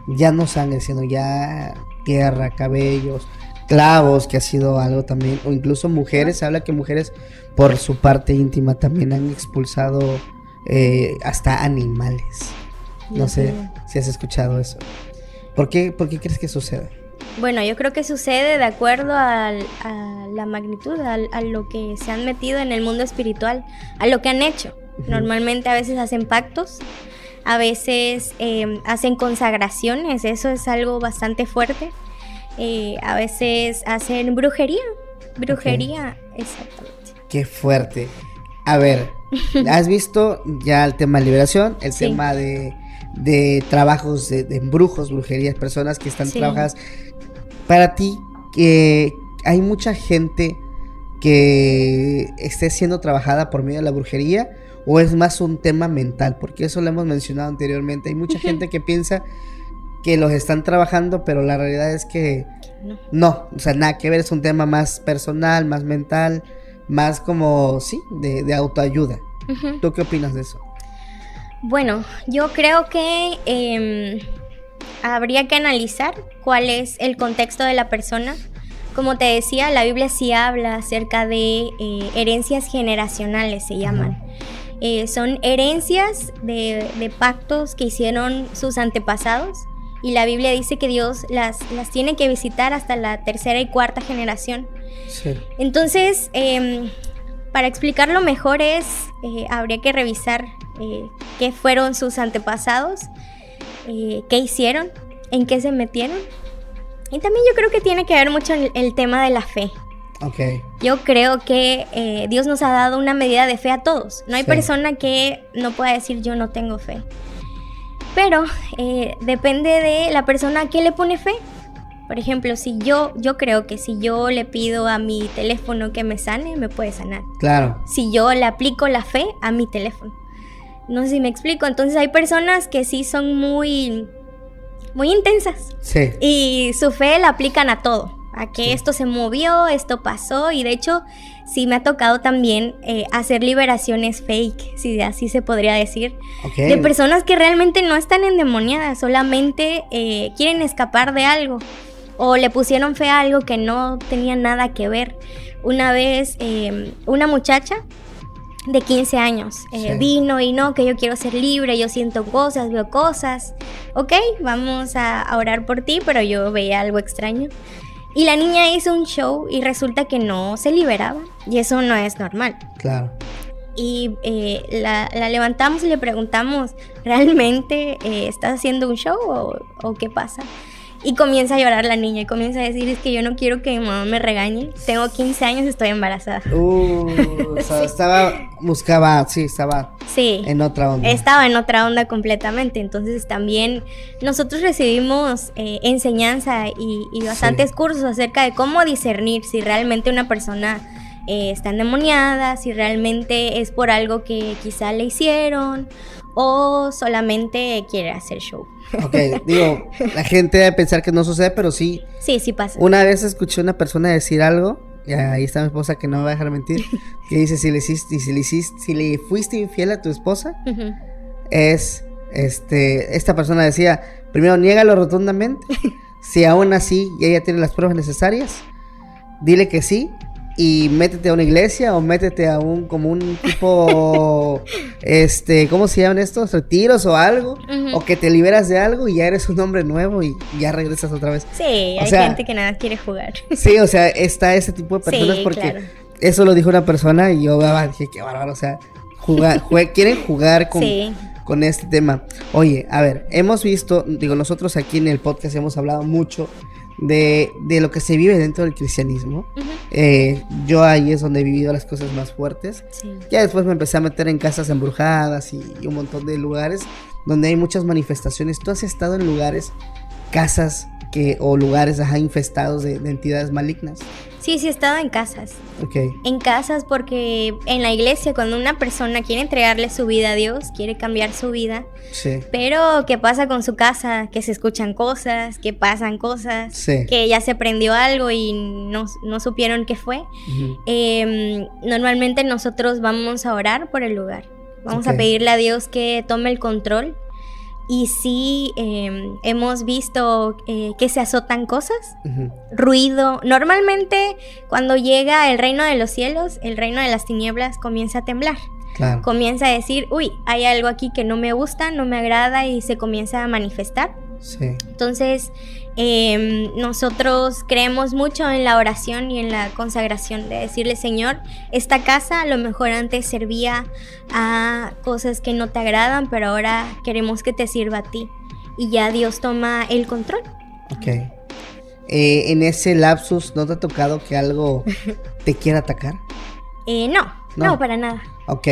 ya no sangre, sino ya tierra, cabellos, clavos, que ha sido algo también, o incluso mujeres? Se habla que mujeres por su parte íntima también han expulsado hasta animales. No sé si has escuchado eso. ¿Por qué crees que sucede? Bueno, yo creo que sucede de acuerdo a la magnitud, a lo que se han metido en el mundo espiritual, a lo que han hecho. Normalmente a veces hacen pactos, a veces hacen consagraciones, eso es algo bastante fuerte. A veces hacen brujería, exactamente. Qué fuerte. A ver, ¿has visto ya el tema de liberación? El tema de trabajos de embrujos, brujerías, personas que están trabajadas. Para ti, ¿hay mucha gente que esté siendo trabajada por medio de la brujería? ¿O es más un tema mental? Porque eso lo hemos mencionado anteriormente. Hay mucha gente que piensa que los están trabajando, pero la realidad es que no, o sea, nada que ver, es un tema más personal, más mental, más como, sí, de autoayuda. ¿Tú qué opinas de eso? Bueno, yo creo que habría que analizar cuál es el contexto de la persona. Como te decía, la Biblia sí habla acerca de herencias generacionales, se llaman. Son herencias de pactos que hicieron sus antepasados, y la Biblia dice que Dios las tiene que visitar hasta la tercera y cuarta generación. Sí. Entonces, para explicarlo mejor habría que revisar qué fueron sus antepasados, qué hicieron, en qué se metieron. Y también yo creo que tiene que ver mucho el tema de la fe. Okay. Yo creo que Dios nos ha dado una medida de fe a todos. No hay persona que no pueda decir yo no tengo fe. Pero depende de la persona a qué le pone fe. Por ejemplo, si yo creo que si yo le pido a mi teléfono que me sane, me puede sanar. Claro. Si yo le aplico la fe a mi teléfono. No sé si me explico. Entonces hay personas que sí son muy intensas. Sí. Y su fe la aplican a todo. A que esto se movió, esto pasó. Y de hecho, sí me ha tocado también hacer liberaciones fake, si así se podría decir. Okay. De personas que realmente no están endemoniadas, solamente quieren escapar de algo. O le pusieron fe a algo que no tenía nada que ver. Una vez, una muchacha de 15 años vino y no, que yo quiero ser libre, yo siento cosas, veo cosas. Ok, vamos a orar por ti, pero yo veía algo extraño. Y la niña hizo un show y resulta que no se liberaba. Y eso no es normal. Claro. Y la levantamos y le preguntamos, ¿realmente estás haciendo un show o qué pasa? Y comienza a llorar la niña y comienza a decir, es que yo no quiero que mi mamá me regañe. Tengo 15 años y estoy embarazada. O sea, estaba en otra onda. Estaba en otra onda completamente. Entonces también nosotros recibimos enseñanza y bastantes cursos acerca de cómo discernir si realmente una persona está endemoniada, si realmente es por algo que quizá le hicieron o solamente quiere hacer show. Ok, digo, la gente debe pensar que no sucede, pero sí. Sí pasa. Una vez escuché a una persona decir algo, y ahí está mi esposa que no me va a dejar mentir, que dice, si le fuiste infiel a tu esposa, esta persona decía, primero niégalo rotundamente, si aún así ella tiene las pruebas necesarias, dile que sí, y métete a una iglesia o métete a como un tipo ¿cómo se llaman estos? Retiros o algo, o que te liberas de algo y ya eres un hombre nuevo y ya regresas otra vez. Sí, hay gente que nada quiere jugar. Sí, o sea, está ese tipo de personas porque claro. Eso lo dijo una persona y yo dije, qué bárbaro, o sea, quieren jugar con este tema. Oye, a ver, hemos visto, nosotros aquí en el podcast hemos hablado mucho de lo que se vive dentro del cristianismo. Yo ahí es donde he vivido las cosas más fuertes. Ya después me empecé a meter en casas embrujadas y un montón de lugares donde hay muchas manifestaciones. ¿Tú has estado en casas o lugares infestados de entidades malignas? Sí, he estado en casas. Okay. En casas porque en la iglesia cuando una persona quiere entregarle su vida a Dios, quiere cambiar su vida, pero ¿qué pasa con su casa? Que se escuchan cosas, que pasan cosas, que ya se prendió algo y no supieron qué fue. Normalmente nosotros vamos a orar por el lugar. Vamos a pedirle a Dios que tome el control. Y sí, hemos visto que se azotan cosas, ruido. Normalmente cuando llega el reino de los cielos, el reino de las tinieblas comienza a temblar. Claro. Comienza a decir, uy, hay algo aquí que no me gusta, no me agrada, y se comienza a manifestar. Sí. Entonces, nosotros creemos mucho en la oración y en la consagración, de decirle, Señor, esta casa a lo mejor antes servía a cosas que no te agradan, pero ahora queremos que te sirva a ti. Y ya Dios toma el control. Ok. En ese lapsus, ¿no te ha tocado que algo te quiera atacar? No, para nada. Ok,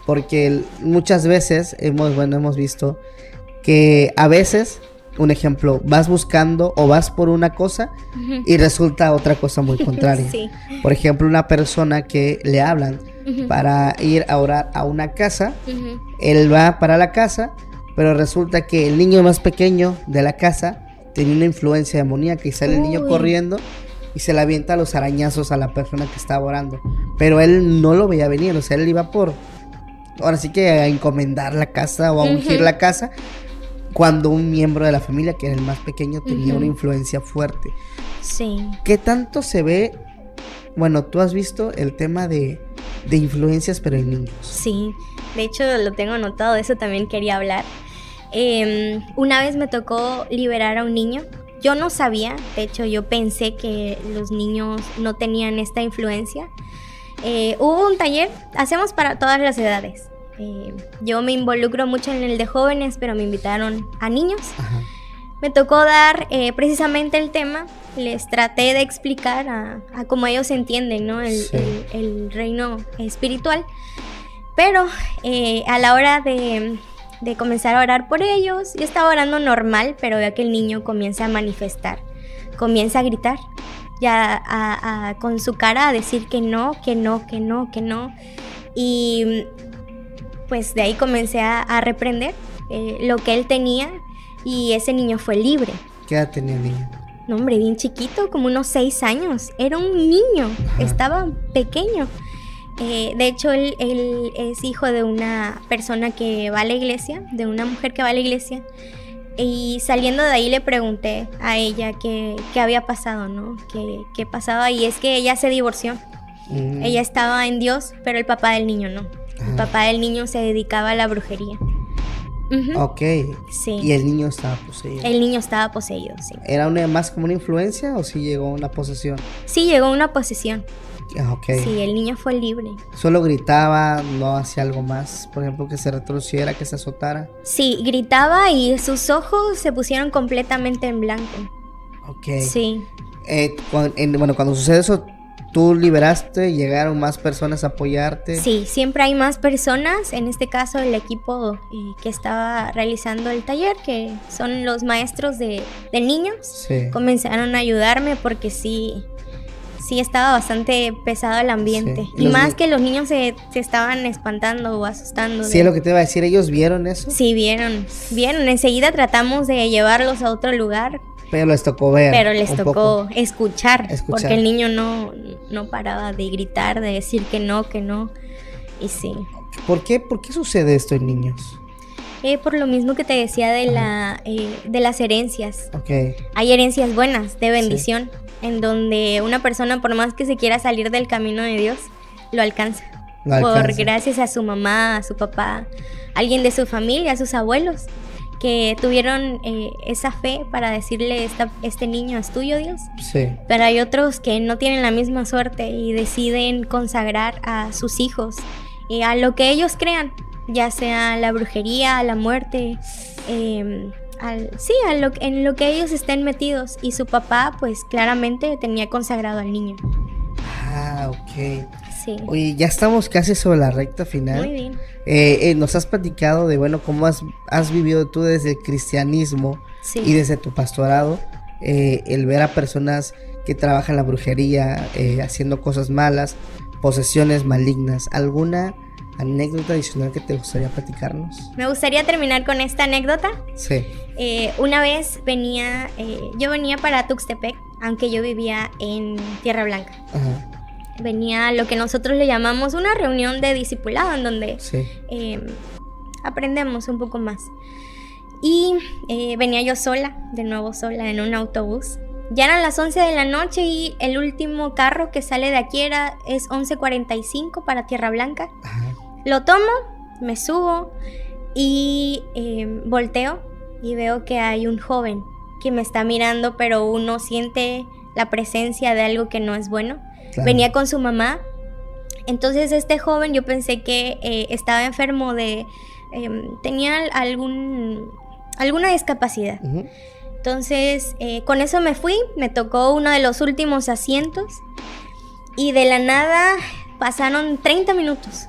porque muchas veces hemos visto que a veces, un ejemplo, vas buscando o vas por una cosa y resulta otra cosa muy contraria. Sí. Por ejemplo, una persona que le hablan para ir a orar a una casa, él va para la casa, pero resulta que el niño más pequeño de la casa tenía una influencia demoníaca y sale el niño corriendo y se le avienta los arañazos a la persona que estaba orando. Pero él no lo veía venir, o sea, él iba ahora sí que a encomendar la casa o a ungir la casa, cuando un miembro de la familia, que era el más pequeño, tenía una influencia fuerte. Sí. ¿Qué tanto se ve? Bueno, tú has visto el tema de influencias, pero en niños. Sí, de hecho lo tengo anotado, de eso también quería hablar. Una vez me tocó liberar a un niño. Yo no sabía, de hecho yo pensé que los niños no tenían esta influencia. Hubo un taller, hacemos para todas las edades. Yo me involucro mucho en el de jóvenes, pero me invitaron a niños. Ajá. Me tocó dar precisamente el tema. Les traté de explicar a cómo ellos entienden, ¿no? el reino espiritual. Pero a la hora de comenzar a orar por ellos, yo estaba orando normal, pero veo que el niño comienza a manifestar, comienza a gritar, ya con su cara a decir que no. Y pues de ahí comencé a reprender lo que él tenía, y ese niño fue libre. ¿Qué edad tenía el niño? No, hombre, bien chiquito, como unos 6 años. Era un niño, estaba pequeño. De hecho, él es hijo de una persona que va a la iglesia, de una mujer que va a la iglesia. Y saliendo de ahí le pregunté a ella qué había pasado, ¿no? ¿Qué pasaba? Y es que ella se divorció. Ella estaba en Dios, pero el papá del niño no. El papá del niño se dedicaba a la brujería. Ok. Sí. ¿Y el niño estaba poseído? El niño estaba poseído, sí. ¿Era más como una influencia o sí llegó a una posesión? Sí, llegó a una posesión. Okay. Sí, el niño fue libre. ¿Solo gritaba, no hacía algo más? Por ejemplo, que se retorciera, que se azotara. Sí, gritaba y sus ojos se pusieron completamente en blanco. Ok. Sí. Cuando sucede eso, ¿tú liberaste? ¿Llegaron más personas a apoyarte? Sí, siempre hay más personas. En este caso, el equipo que estaba realizando el taller, que son los maestros de niños, sí, comenzaron a ayudarme porque sí estaba bastante pesado el ambiente. Sí. Y más que los niños se estaban espantando o asustando. Sí, es lo que te iba a decir. ¿Ellos vieron eso? Sí, vieron. Enseguida tratamos de llevarlos a otro lugar. Pero les tocó ver. Pero les tocó escuchar. Porque el niño no paraba de gritar, de decir que no. Y sí. ¿Por qué sucede esto en niños? Por lo mismo que te decía de las herencias. Okay. Hay herencias buenas, de bendición, sí, en donde una persona, por más que se quiera salir del camino de Dios, lo alcanza. Por gracias a su mamá, a su papá, alguien de su familia, a sus abuelos, que tuvieron esa fe para decirle, este niño es tuyo, Dios. Sí. Pero hay otros que no tienen la misma suerte y deciden consagrar a sus hijos a lo que ellos crean, ya sea la brujería, a la muerte, en lo que ellos estén metidos. Y su papá, pues claramente tenía consagrado al niño. Ah, ok. Sí. Oye, ya estamos casi sobre la recta final. Muy bien. Nos has platicado de, cómo has vivido tú desde el cristianismo, sí, y desde tu pastorado, el ver a personas que trabajan la brujería, haciendo cosas malas, posesiones malignas. ¿Alguna anécdota adicional que te gustaría platicarnos? Me gustaría terminar con esta anécdota. Sí. Una vez yo venía para Tuxtepec, aunque yo vivía en Tierra Blanca. Ajá. venía lo que nosotros le llamamos una reunión de discipulado, en donde aprendemos un poco más. Y venía yo sola, de nuevo sola, en un autobús. Ya eran las 11 de la noche y el último carro que sale de aquí es 11:45 para Tierra Blanca. Ajá. Lo tomo, me subo y volteo y veo que hay un joven que me está mirando, pero uno siente la presencia de algo que no es bueno. Claro. Venía con su mamá. Entonces este joven, yo pensé que estaba enfermo tenía alguna discapacidad. Uh-huh. Entonces con eso me fui, me tocó uno de los últimos asientos y de la nada pasaron 30 minutos.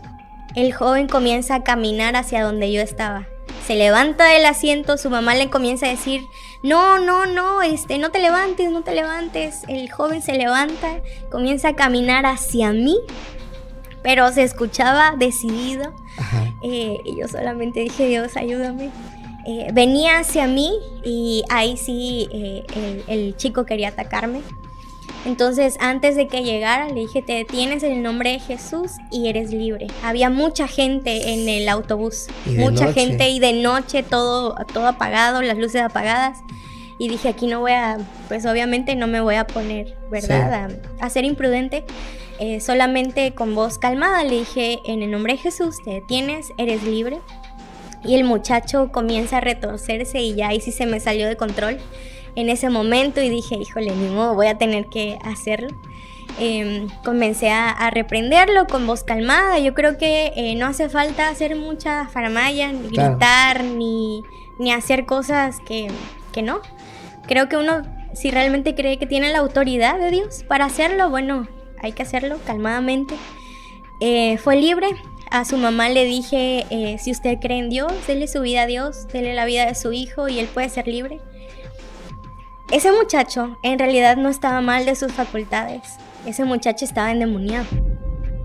El joven comienza a caminar hacia donde yo estaba. Se levanta del asiento, su mamá le comienza a decir, no te levantes. El joven se levanta, comienza a caminar hacia mí, pero se escuchaba decidido. Y yo solamente dije, Dios, ayúdame. Venía hacia mí y ahí sí el chico quería atacarme. Entonces, antes de que llegara, le dije, te detienes en el nombre de Jesús y eres libre. Había mucha gente en el autobús, mucha gente, y de noche todo apagado, las luces apagadas. Y dije, aquí no voy a, pues obviamente no me voy a poner, ¿verdad? Sí. A ser imprudente. Solamente con voz calmada le dije, en el nombre de Jesús, te detienes, eres libre. Y el muchacho comienza a retorcerse y ya ahí sí se me salió de control en ese momento y dije, híjole, ni modo, voy a tener que hacerlo. Comencé a reprenderlo con voz calmada. Yo creo que no hace falta hacer mucha faramalla, ni gritar, ni hacer cosas que no. Creo que uno, si realmente cree que tiene la autoridad de Dios para hacerlo, bueno, hay que hacerlo calmadamente. Fue libre. A su mamá le dije, si usted cree en Dios, dele su vida a Dios, dele la vida de su hijo y él puede ser libre. Ese muchacho en realidad no estaba mal de sus facultades. Ese muchacho estaba endemoniado.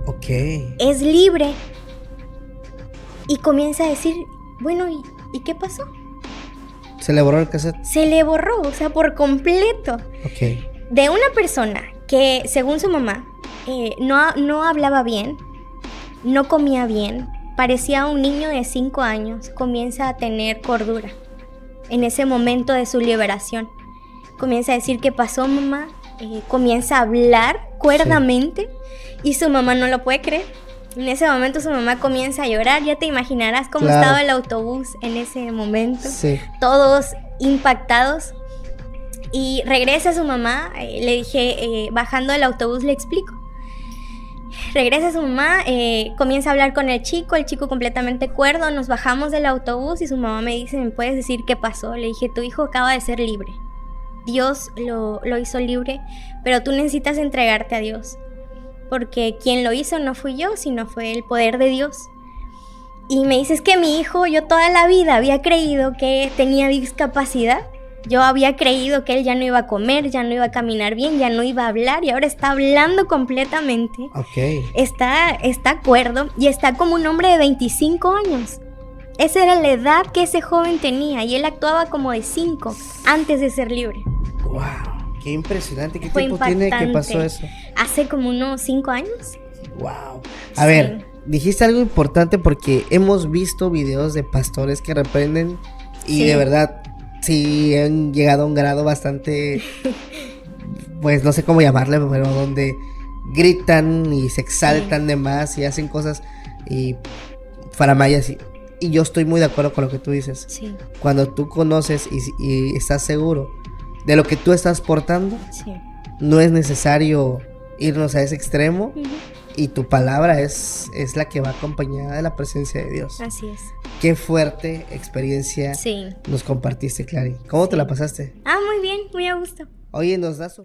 Ok. Es libre. Y comienza a decir, bueno, ¿y qué pasó? ¿Se le borró el cassette? Se le borró, o sea, por completo. Ok. De una persona que, según su mamá, no hablaba bien, no comía bien, parecía un niño de 5 años, comienza a tener cordura. En ese momento de su liberación. Comienza a decir, ¿qué pasó, mamá? Comienza a hablar cuerdamente y su mamá no lo puede creer. En ese momento su mamá comienza a llorar. Ya te imaginarás cómo estaba el autobús en ese momento. Sí. Todos impactados. Y regresa su mamá. Le dije, bajando del autobús le explico. Regresa su mamá, comienza a hablar con el chico completamente cuerdo. Nos bajamos del autobús y su mamá me dice, ¿me puedes decir qué pasó? Le dije, tu hijo acaba de ser libre. Dios lo hizo libre, pero tú necesitas entregarte a Dios, porque quien lo hizo no fui yo, sino fue el poder de Dios. Y me dices que mi hijo, yo toda la vida había creído que tenía discapacidad. Yo había creído que él ya no iba a comer, ya no iba a caminar bien, ya no iba a hablar, y ahora está hablando completamente. Okay. Está cuerdo y está como un hombre de 25 años. Esa era la edad que ese joven tenía y él actuaba como de 5 antes de ser libre. ¡Wow! ¡Qué impresionante! ¿Qué tiempo tiene que pasó eso? Hace como unos 5 años. ¡Wow! A ver, dijiste algo importante porque hemos visto videos de pastores que reprenden y de verdad sí han llegado a un grado bastante, pues no sé cómo llamarle, pero donde gritan y se exaltan de más y hacen cosas y faramayas y yo estoy muy de acuerdo con lo que tú dices. Sí. Cuando tú conoces y estás seguro de lo que tú estás portando, no es necesario irnos a ese extremo. Uh-huh. Y tu palabra es la que va acompañada de la presencia de Dios. Así es. Qué fuerte experiencia nos compartiste, Clary. ¿Cómo te la pasaste? Muy bien, muy a gusto. Oye, nos das